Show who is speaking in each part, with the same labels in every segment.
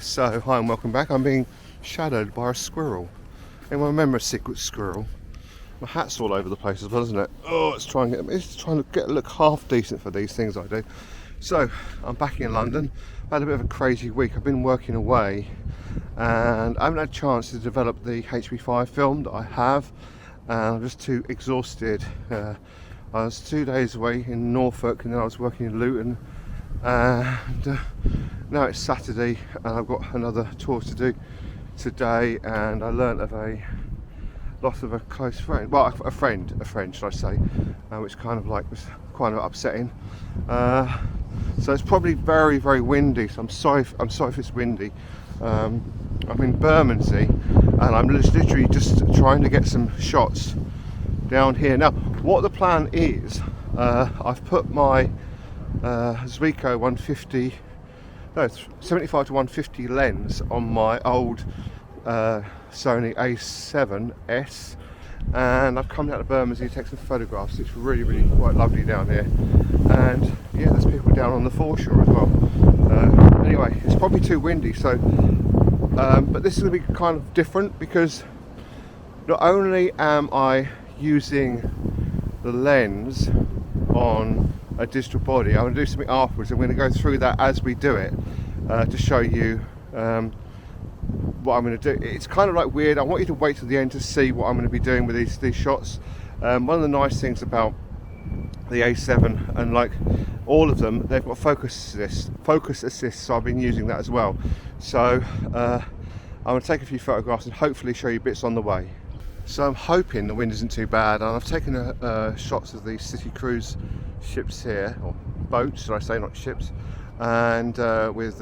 Speaker 1: So, hi and welcome back. I'm being shadowed by a squirrel. Anyone remember a secret squirrel? My hat's all over the place as well, isn't it? Oh, it's trying to get a look half decent for these things I do. So, I'm back in London. I've had a bit of a crazy week. I've been working away and I haven't had a chance to develop the HP5 film that I have. And I'm just too exhausted. I was 2 days away in Norfolk and then I was working in Luton. And now it's Saturday and I've got another tour to do today, and I learnt of a loss of a close friend, well a friend should I say, which kind of like was quite upsetting. So it's probably very, very windy, so I'm sorry if it's windy. I'm in Bermondsey and I'm literally just trying to get some shots down here. Now what the plan is, I've put my zuiko 75 to 150 lens on my old Sony A7s, and I've come down to Bermondsey to take some photographs. It's really, really quite lovely down here, and yeah, there's people down on the foreshore as well. Anyway, it's probably too windy, so but this is going to be kind of different because not only am I using the lens on a digital body, I'm going to do something afterwards. I'm going to go through that as we do it to show you what I'm going to do. It's kind of like weird. I want you to wait till the end to see what I'm going to be doing with these shots. One of the nice things about the A7 and like all of them, they've got focus assist, so I've been using that as well. So I'm going to take a few photographs and hopefully show you bits on the way. So I'm hoping the wind isn't too bad, and I've taken shots of these city cruise ships here, or boats should I say, not ships, and with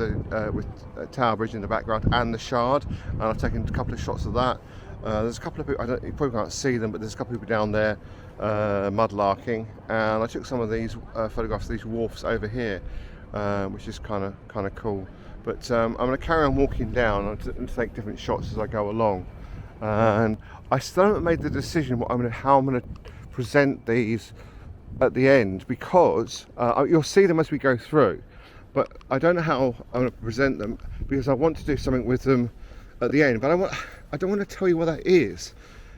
Speaker 1: Tower Bridge in the background and the Shard, and I've taken a couple of shots of that. There's a couple of people, you probably can't see them, but there's a couple of people down there mudlarking, and I took some of these photographs of these wharfs over here, which is kind of cool. But I'm going to carry on walking down and take different shots as I go along, and I still haven't made the decision how I'm going to present these at the end, because you'll see them as we go through, but I don't know how I'm going to present them because I want to do something with them at the end. But I don't want to tell you what that is,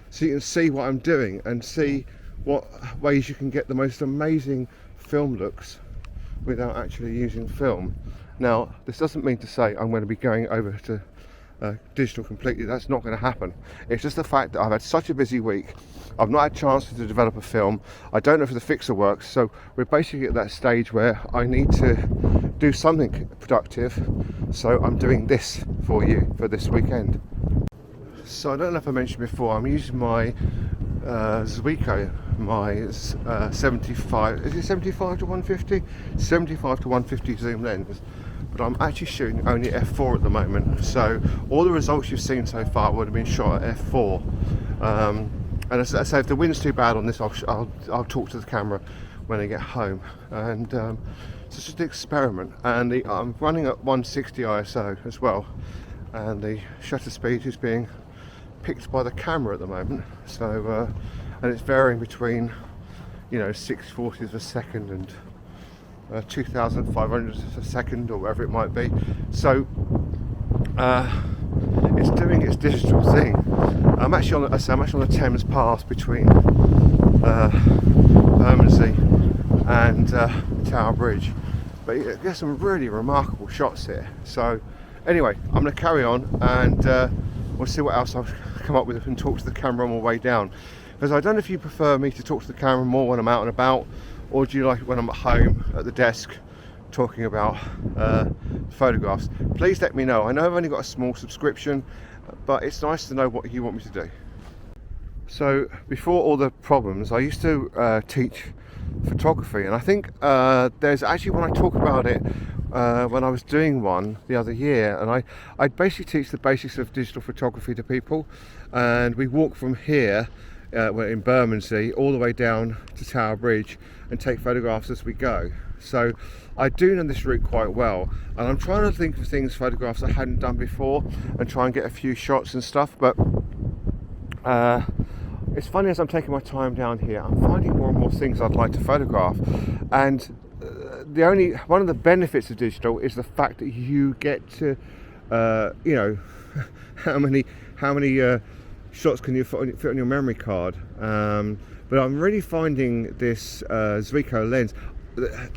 Speaker 1: so you can see what I'm doing and see what ways you can get the most amazing film looks without actually using film. Now this doesn't mean to say I'm going to be going over to digital completely. That's not going to happen. It's just the fact that I've had such a busy week. I've not had a chance to develop a film. I don't know if the fixer works, so we're basically at that stage where I need to do something productive, so I'm doing this for you for this weekend. So I don't know if I mentioned before, I'm using my zuiko, my 75, is it 75 to 150? 75 to 150 zoom lens. But I'm actually shooting only f4 at the moment, so all the results you've seen so far would have been shot at f4. And as I say, if the wind's too bad on this, I'll talk to the camera when I get home. And so it's just an experiment. And I'm running at 160 ISO as well, and the shutter speed is being picked by the camera at the moment. So and it's varying between 640s a second and 2,500 a second, or whatever it might be. So it's doing its digital thing. I'm actually on the Thames Pass between Bermondsey and Tower Bridge, but you get some really remarkable shots here. So anyway, I'm going to carry on and we'll see what else I'll come up with and talk to the camera on my way down, because I don't know if you prefer me to talk to the camera more when I'm out and about, or do you like it when I'm at home at the desk talking about photographs? Please let me know. I know I've only got a small subscription, but it's nice to know what you want me to do. So before all the problems, I used to teach photography, and I think there's actually, when I talk about it, when I was doing one the other year, and I basically teach the basics of digital photography to people, and we walk from here we're in Bermondsey all the way down to Tower Bridge and take photographs as we go. So I do know this route quite well, and I'm trying to think of photographs I hadn't done before and try and get a few shots and stuff. But it's funny, as I'm taking my time down here, I'm finding more and more things I'd like to photograph, and one of the benefits of digital is the fact that you get to you know, how many shots can you fit on your memory card. But I'm really finding this zuiko lens,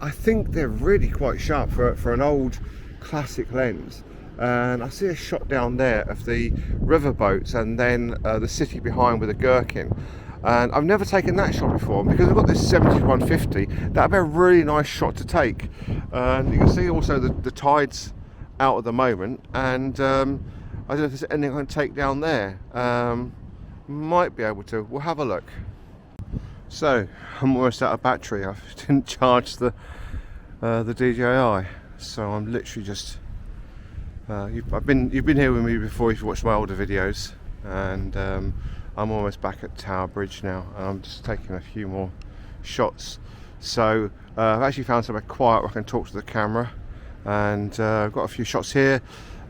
Speaker 1: I think they're really quite sharp for an old classic lens. And I see a shot down there of the riverboats and then the city behind with a gherkin. And I've never taken that shot before, and because I've got this 70-150, that'd be a really nice shot to take. And you can see also the tide's out at the moment, and I don't know if there's anything I can take down there. Might be able to. We'll have a look. So I'm almost out of battery. I didn't charge the DJI, so I'm literally just. You've been here with me before if you watched my older videos, and I'm almost back at Tower Bridge now, and I'm just taking a few more shots. So I've actually found somewhere quiet where I can talk to the camera, and I've got a few shots here,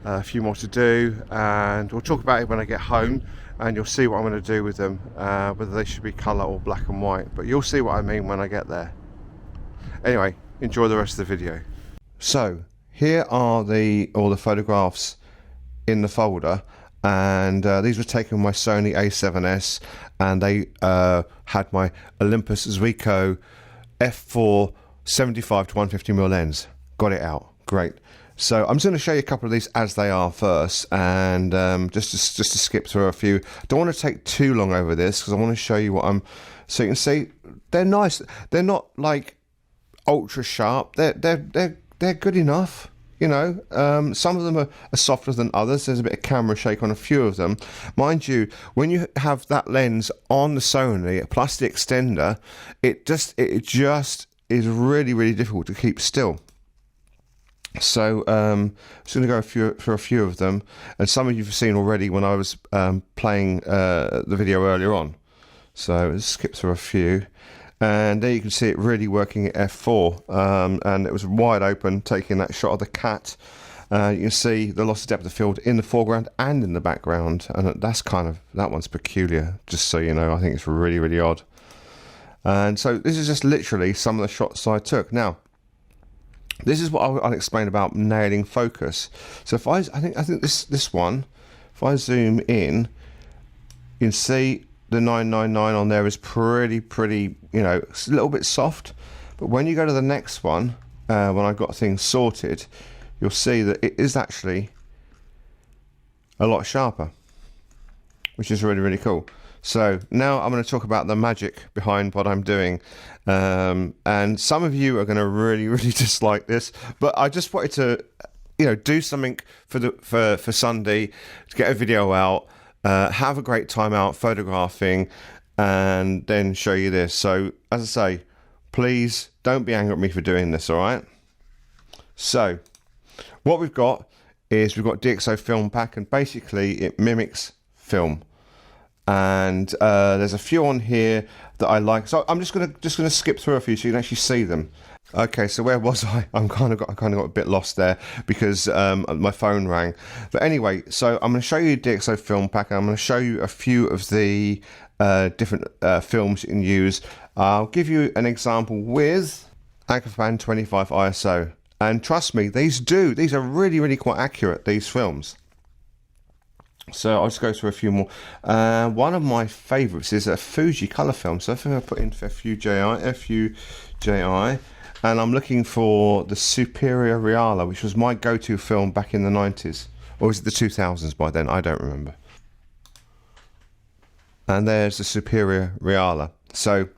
Speaker 1: a few more to do, and we'll talk about it when I get home, and you'll see what I'm going to do with them, whether they should be colour or black and white, but you'll see what I mean when I get there. Anyway, enjoy the rest of the video. So here are all the photographs in the folder, and these were taken with my Sony A7s, and they had my Olympus zuiko f4 75-150mm lens. Got it out, great. So I'm just going to show you a couple of these as they are first, and just to skip through a few. Don't want to take too long over this because I want to show you what I'm. So you can see they're nice. They're not like ultra sharp. They're good enough. You know, some of them are softer than others. There's a bit of camera shake on a few of them. Mind you, when you have that lens on the Sony plus the extender, it just is really, really difficult to keep still. So I'm just going to go for a few of them, and some of you have seen already when I was playing the video earlier on. So let's skip through a few. And there you can see it really working at f4, and it was wide open, taking that shot of the cat. You can see the loss of depth of field in the foreground and in the background, and that one's peculiar, just so you know. I think it's really, really odd. And so this is just literally some of the shots I took. Now, this is what I'll explain about nailing focus. So if I think this one, if I zoom in, you can see the 999 on there is pretty, you know, it's a little bit soft. But when you go to the next one, when I've got things sorted, you'll see that it is actually a lot sharper, which is really, really cool. So now I'm going to talk about the magic behind what I'm doing. And some of you are going to really, really dislike this, but I just wanted to, you know, do something for Sunday to get a video out. Have a great time out photographing, and then show you this. So as I say, please don't be angry at me for doing this, all right? So what we've got is we've got DxO film pack, and basically it mimics film. And there's a few on here that I like, so I'm just gonna skip through a few so you can actually see them. Okay, so where was I? I kind of got a bit lost there because my phone rang. But anyway, so I'm going to show you DxO film pack, and I'm going to show you a few of the different films you can use. I'll give you an example with Agafan 25 ISO, and trust me, these are really, really quite accurate, these films. So I'll just go through a few more. One of my favourites is a Fuji colour film. So if I put in FUJI, and I'm looking for the Superior Reala, which was my go-to film back in the 90s. Or was it the 2000s by then? I don't remember. And there's the Superior Reala. So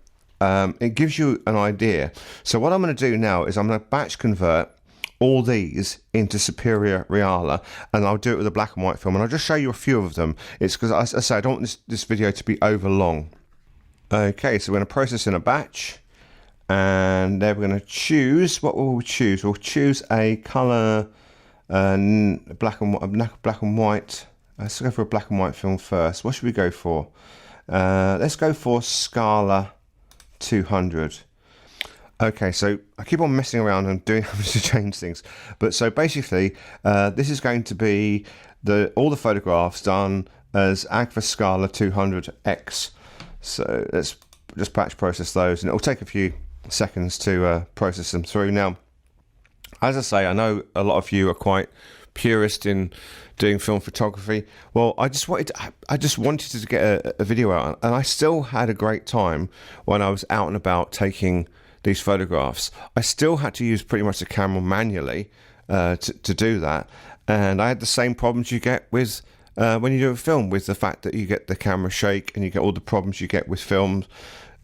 Speaker 1: it gives you an idea. So what I'm going to do now is I'm going to batch convert all these into Superior Reala, and I'll do it with a black and white film, and I'll just show you a few of them. It's because, as I say, I don't want this video to be over long. Okay, so we're going to process in a batch, and then we're going to choose, what will we choose? We'll choose a colour, black and white. Let's go for a black and white film first. What should we go for? Let's go for Scala 200. Okay, so I keep on messing around and having to change things. But so basically, this is going to be all the photographs done as Agfa Scala 200X. So let's just batch process those, and it'll take a few seconds to process them through. Now, as I say, I know a lot of you are quite
Speaker 2: purist in doing film photography. Well, I just wanted to get a video out, and I still had a great time when I was out and about taking these photographs. I still had to use pretty much the camera manually to do that, and I had the same problems you get with when you do a film, with the fact that you get the camera shake and you get all the problems you get with films.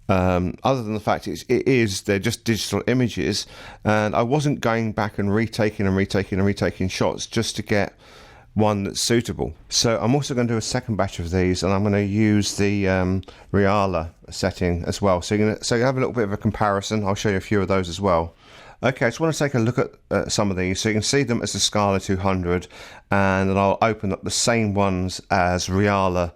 Speaker 2: Other than the fact they're just digital images, and I wasn't going back and retaking shots just to get one that's suitable. So I'm also going to do a second batch of these, and I'm going to use the Reala setting as well. So you have a little bit of a comparison. I'll show you a few of those as well. Okay, I just want to take a look at some of these so you can see them as the Scala 200, and then I'll open up the same ones as Reala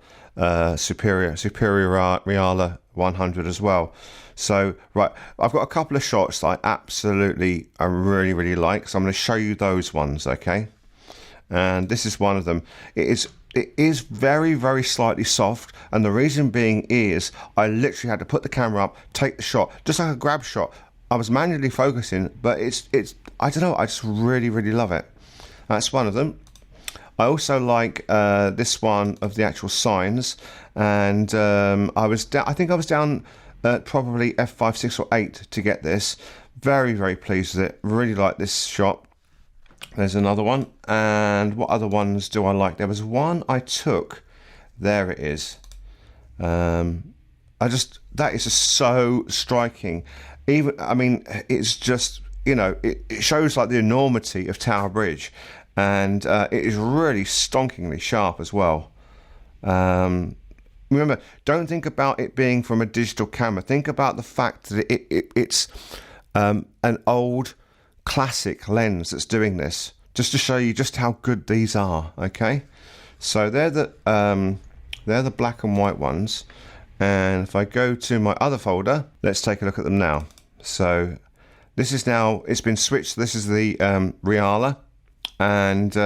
Speaker 2: Superior Reala 100 as well. So right, I've got a couple of shots that I really like, so I'm going to show you those ones, okay? And this is one of them. It is very slightly soft, and the reason being is I literally had to put the camera up, take the shot, just like a grab shot. I was manually focusing, but it's I don't know, I just really love it. That's one of them. I also like this one of the actual signs, and I think I was down at probably f5, 6 or 8 to get this. Very pleased with it. Really like this shot. There's another one. And what other ones do I like? There was one I took. There it is. That is just so striking. It's just, it shows like the enormity of Tower Bridge, and it is really stonkingly sharp as well. Remember, don't think about it being from a digital camera. Think about the fact that it's an old classic lens that's doing this, just to show you just how good these are. Okay, so they're the black and white ones, and if I go to my other folder, let's take a look at them now. So this is now, it's been switched. This is the Reala, and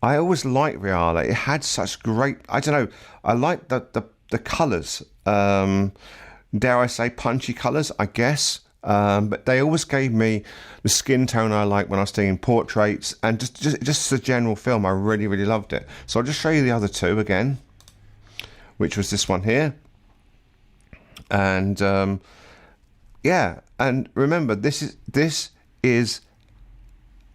Speaker 2: I always liked Reala. It had such great, I don't know, I like the colours, dare I say punchy colours, I guess. But they always gave me the skin tone I like when I was doing portraits, and just the general film. I really loved it. So I'll just show you the other two again, which was this one here. And yeah, and remember, this is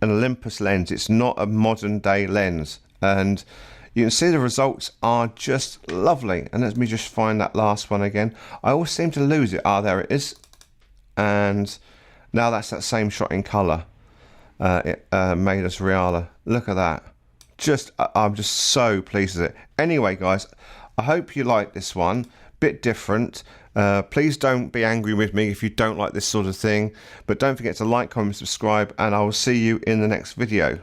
Speaker 2: an Olympus lens. It's not a modern day lens, and you can see the results are just lovely. And let me just find that last one again. I always seem to lose it. There it is. And now that's that same shot in colour. It made us Reala. Look at that. I'm just so pleased with it. Anyway, guys, I hope you like this one. Bit different. Please don't be angry with me if you don't like this sort of thing. But don't forget to like, comment, subscribe, and I will see you in the next video.